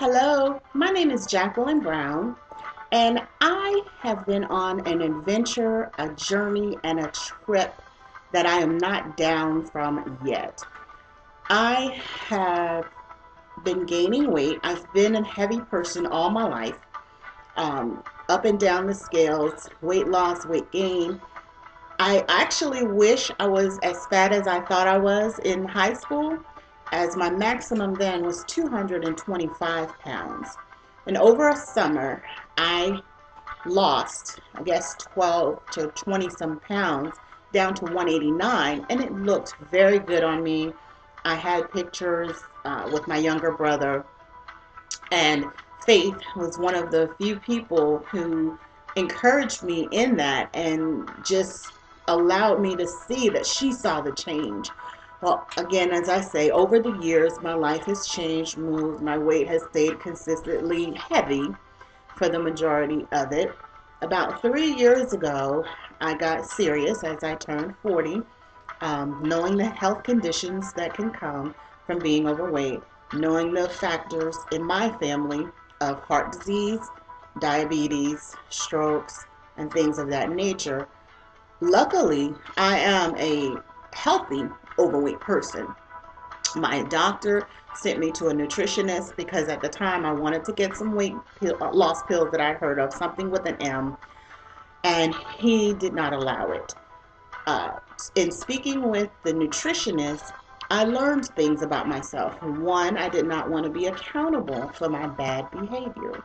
Hello, my name is Jbrown, and I have been on an adventure, a journey, and a trip that I am not down from yet. I have been gaining weight. I've been a heavy person all my life, up and down the scales, weight loss, weight gain. I actually wish I was as fat as I thought I was in high school, as my maximum then was 225 pounds. And over a summer, I lost, I guess, 12 to 20 some pounds down to 189, and it looked very good on me. I had pictures with my younger brother, and Faith was one of the few people who encouraged me in that and just allowed me to see that she saw the change. Well, again, as I say, over the years, my life has changed, moved. My weight has stayed consistently heavy for the majority of it. About 3 years ago, I got serious as I turned 40, knowing the health conditions that can come from being overweight, knowing the factors in my family of heart disease, diabetes, strokes, and things of that nature. Luckily, I am a healthy overweight person. My doctor sent me to a nutritionist because at the time I wanted to get some loss pills that I heard of, something with an M, and he did not allow it. Uh, in speaking with the nutritionist, I learned things about myself. One, I did not want to be accountable for my bad behavior.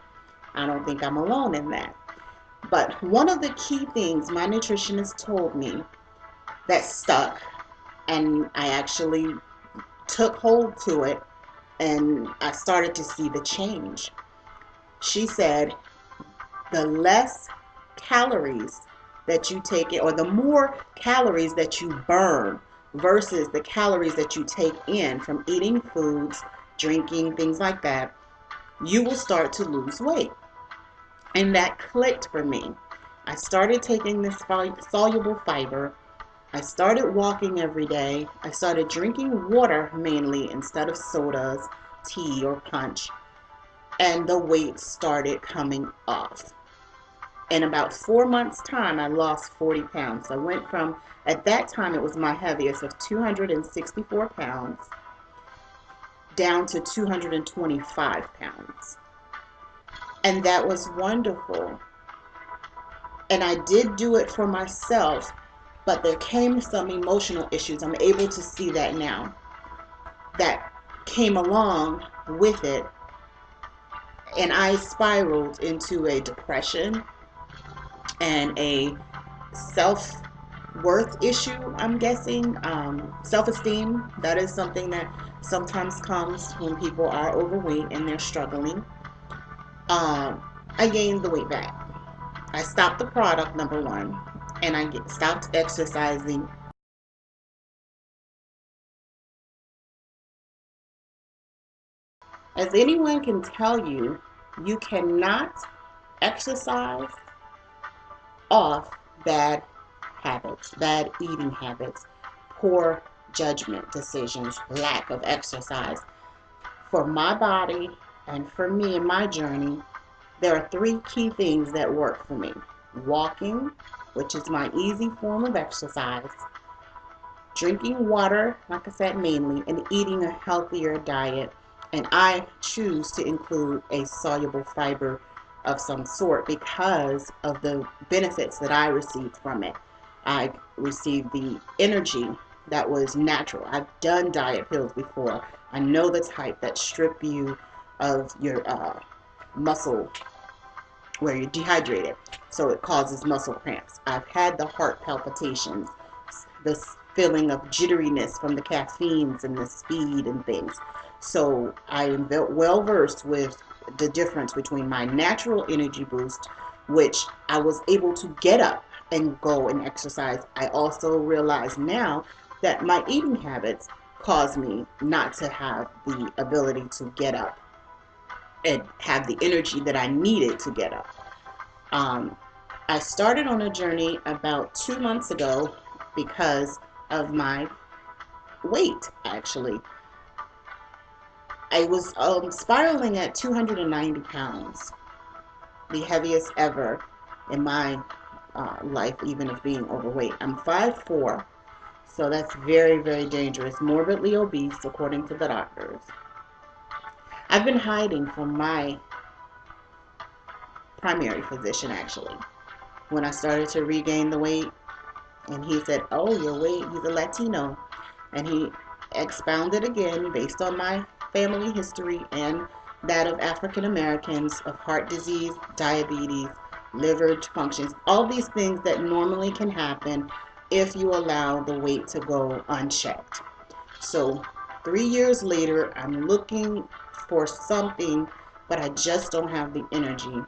I don't think I'm alone in that. But one of the key things my nutritionist told me that stuck, and I actually took hold to it, and I started to see the change. She said, the less calories that you take in, or the more calories that you burn versus the calories that you take in from eating foods, drinking, things like that, you will start to lose weight. And that clicked for me. I started taking this soluble fiber. I started walking every day. I started drinking water mainly instead of sodas, tea, or punch. And the weight started coming off. In about 4 months' time, I lost 40 pounds. I went from, at that time, it was my heaviest of 264 pounds down to 225 pounds. And that was wonderful. And I did do it for myself, but there came some emotional issues. I'm able to see that now. That came along with it. And I spiraled into a depression and a self-worth issue, I'm guessing. Self-esteem, that is something that sometimes comes when people are overweight and they're struggling. I gained the weight back. I stopped the product, number one, and I stopped exercising. As anyone can tell you, you cannot exercise off bad habits, bad eating habits, poor judgment decisions, lack of exercise. For my body and for me in my journey, there are three key things that work for me. Walking, which is my easy form of exercise, drinking water, like I said, mainly, and eating a healthier diet. And I choose to include a soluble fiber of some sort because of the benefits that I received from it. I received the energy that was natural. I've done diet pills before. I know the type that strip you of your muscle where you're dehydrated, so it causes muscle cramps. I've had the heart palpitations, this feeling of jitteriness from the caffeines and the speed and things. So I am well versed with the difference between my natural energy boost, which I was able to get up and go and exercise. I also realize now that my eating habits cause me not to have the ability to get up and have the energy that I needed to get up. Um, I started on a journey about 2 months ago because of my weight, actually. I was spiraling at 290 pounds, the heaviest ever in my life, even of being overweight. I'm 5'4", so that's very, very dangerous. Morbidly obese, according to the doctors. I've been hiding from my primary physician, actually. When I started to regain the weight, and he said, oh, your weight, he's a Latino. And he expounded again based on my family history and that of African Americans, of heart disease, diabetes, liver functions, all these things that normally can happen if you allow the weight to go unchecked. So 3 years later, I'm looking for something, but I just don't have the energy.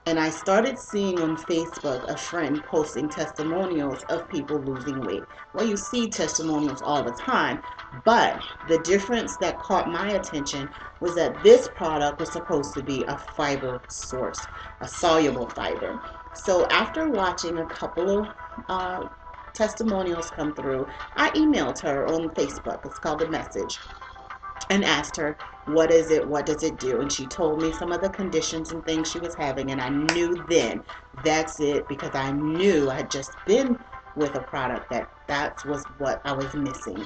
And I started seeing on Facebook a friend posting testimonials of people losing weight. Well, you see testimonials all the time, but the difference that caught my attention was that this product was supposed to be a fiber source, a soluble fiber. So after watching a couple of testimonials come through, I emailed her on Facebook. It's called a message. And asked her, what is it? What does it do? And she told me some of the conditions and things she was having. And I knew then that's it, because I knew I had just been with a product that was what I was missing.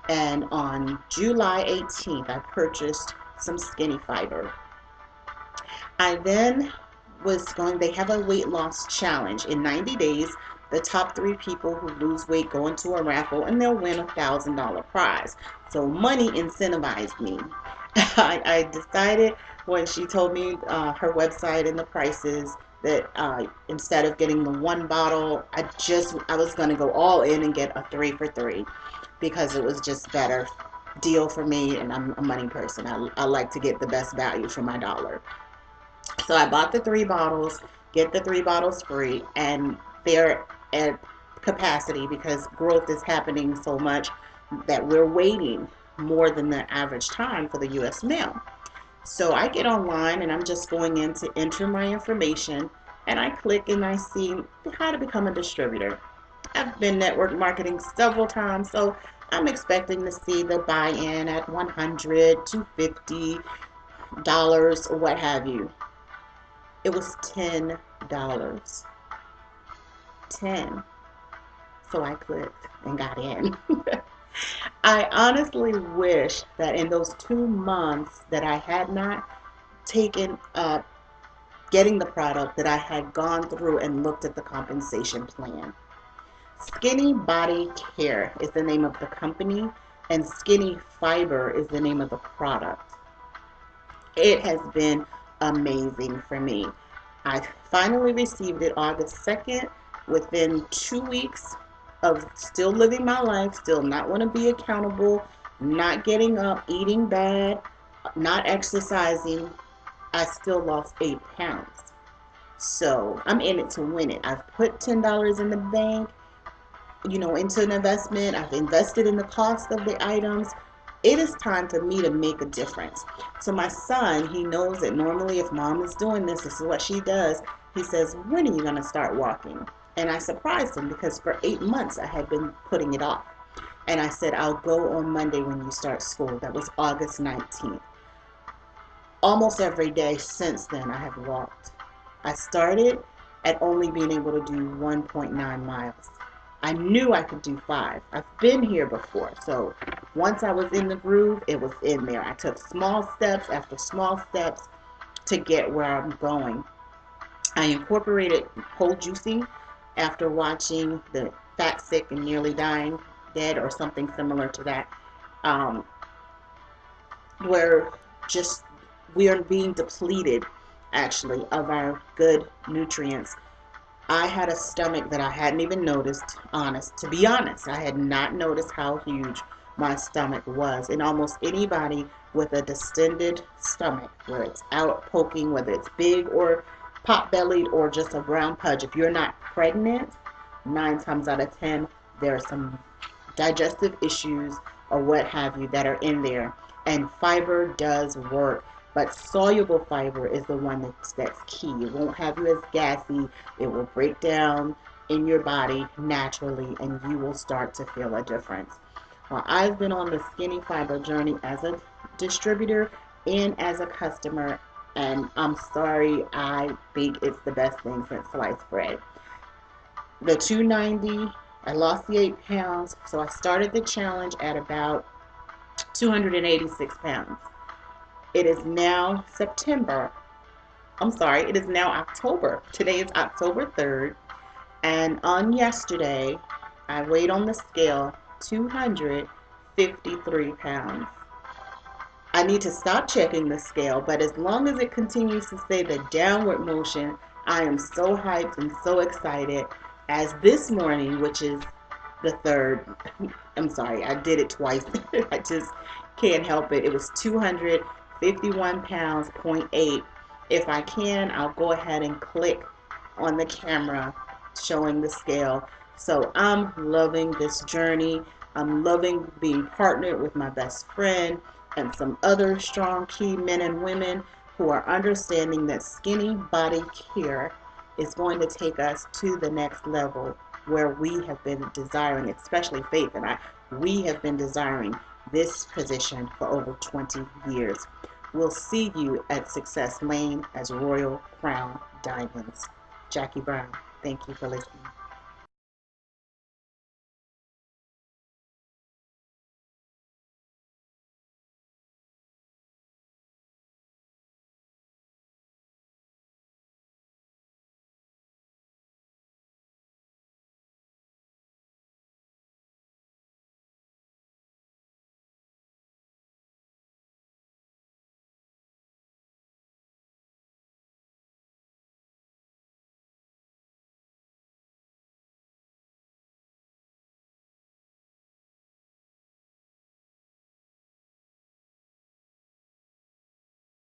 And on July 18th, I purchased some Skinny Fiber. I then they have a weight loss challenge. In 90 days, the top 3 people who lose weight go into a raffle and they'll win a $1,000 prize. So money incentivized me. I decided when she told me her website and the prices that instead of getting the 1 bottle, I was going to go all in and get a 3 for 3 because it was just better deal for me, and I'm a money person. I like to get the best value for my dollar. So I bought the 3 bottles, get the 3 bottles free, and they're at capacity because growth is happening so much that we're waiting more than the average time for the U.S. mail. So I get online and I'm just going in to enter my information, and I click and I see how to become a distributor. I've been network marketing several times, so I'm expecting to see the buy-in at $100, $250, or what have you. It was $10. 10. So I clicked and got in. I honestly wish that in those 2 months that I had not taken up getting the product, that I had gone through and looked at the compensation plan. Skinny Body Care is the name of the company, and Skinny Fiber is the name of the product. It has been amazing for me. I finally received it August 2nd. Within 2 weeks of still living my life, still not want to be accountable, not getting up, eating bad, not exercising, I still lost 8 pounds. So I'm in it to win it. I've put $10 in the bank, into an investment. I've invested in the cost of the items. It is time for me to make a difference. So my son, he knows that normally if mom is doing this is what she does. He says, when are you going to start walking? And I surprised him because for 8 months I had been putting it off. And I said, I'll go on Monday when you start school. That was August 19th. Almost every day since then I have walked. I started at only being able to do 1.9 miles. I knew I could do 5. I've been here before. So once I was in the groove, it was in there. I took small steps after small steps to get where I'm going. I incorporated whole juicing after watching the Fat, Sick, and Nearly Dying Dead, or something similar to that, where just we are being depleted, actually, of our good nutrients. I had a stomach that I hadn't even noticed, to be honest. I had not noticed how huge my stomach was. And almost anybody with a distended stomach, where it's out poking, whether it's big or pot-bellied or just a brown pudge, if you're not pregnant, 9 times out of 10, there are some digestive issues or what have you that are in there. And fiber does work. But soluble fiber is the one that's key. It won't have you as gassy. It will break down in your body naturally, and you will start to feel a difference. Well, I've been on the Skinny Fiber journey as a distributor and as a customer. And I'm sorry, I think it's the best thing since sliced bread. The 290, I lost the 8 pounds. So I started the challenge at about 286 pounds. It is now September. I'm sorry, it is now October. Today is October 3rd. And on yesterday, I weighed on the scale 253 pounds. I need to stop checking the scale, but as long as it continues to say the downward motion, I am so hyped and so excited. As this morning, which is the 3rd, I'm sorry, I did it twice. I just can't help it. It was 251 pounds, point 0.8. If I can, I'll go ahead and click on the camera showing the scale. So I'm loving this journey. I'm loving being partnered with my best friend and some other strong key men and women who are understanding that skinny body care is going to take us to the next level where we have been desiring, especially Faith and I, we have been desiring this position for over 20 years. We'll see you at Success Lane as Royal Crown Diamonds. Jackie Brown, thank you for listening.